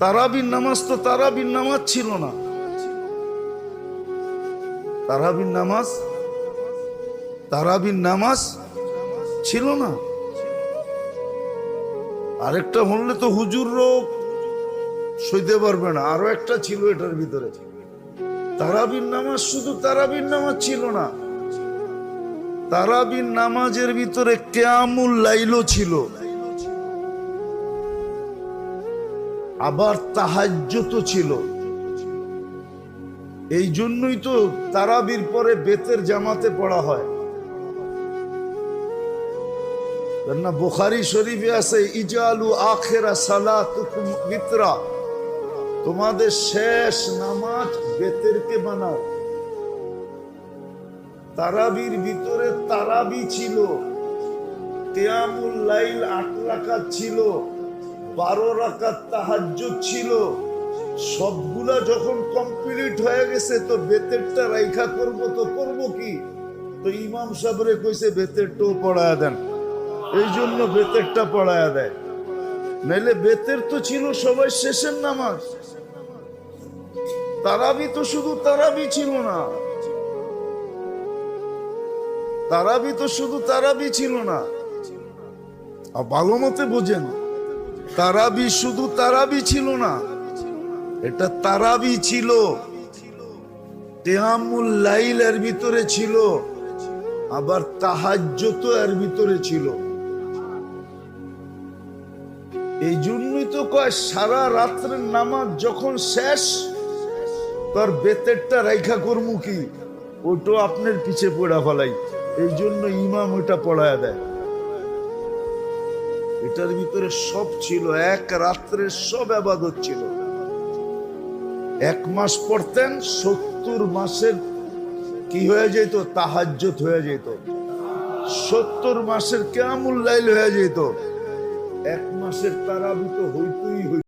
তারাবির নামাজ তো তারাবির নামাজ ছিল না। তারাবির নামাজ ছিল না। আরেকটা হলে তো হুজুরও সইতে পারবে না, আরো একটা ছিল এটার ভিতরে। তারাবির নামাজ শুধু তারাবির নামাজ ছিল না, তারাবির নামাজের ভিতরে কিয়ামুল লাইলও ছিল, আবার তাহাজ্জুদও ছিল। এই জন্যই তো তারাবির পরে বেতের জামাতে পড়া হয় না। বুখারী শরীফে আছে ইজালু আখিরা সালাতুকুম বিতরা, তোমাদের শেষ নামাজ বেতেরকে বানাও। তারাবির ভিতরে তারাবি ছিল, কিয়ামুল লাইল 8 রাকাত ছিল, 12 রাকাত তাহাজ্জুদ ছিল। সবগুলা যখন কমপ্লিট হয়ে গেছে তো বেতেরটা রাইখা করব তো করব কি, তো ইমাম সাহেবরে কইছে বেতেরটাও পড়ায়া দেন। এই জন্য বেতেরটা পড়ায়া দেয়, নাইলে বেতের তো ছিল সবাই শেষের নামাজ। তারাবি তো শুধু তারাবি ছিল না, তারাবি তো শুধু তারাবি ছিল না। আর ভালো মতে বোঝেন, তারাবি শুধু তারাবি ছিল না, এটা তারাবি ছিল, কিয়ামুল লাইল এর ভিতরে ছিল, আবার তাহাজ্জুদ এর ভিতরে ছিল। এই জন্যই তো কয় সারা রাত্রের নামাজ যখন শেষ, তার বেতেরটা রাইখা করমু কি, ওটা আপনার পিছে পড়া ফেলাই। এই জন্য ইমাম ওটা পড়ায় দেয়। এটার ভিতরে সব ছিল, এক রাত্রে সব ইবাদত ছিল। 1 মাস পড়তেন, 70 মাসের কি হয়ে যেত, তাহাজ্জুদ হয়ে যেত। 70 মাসের কিয়ামুল লাইল হয়ে যেত। 1 মাসের তারাবি তো হইতই হইত।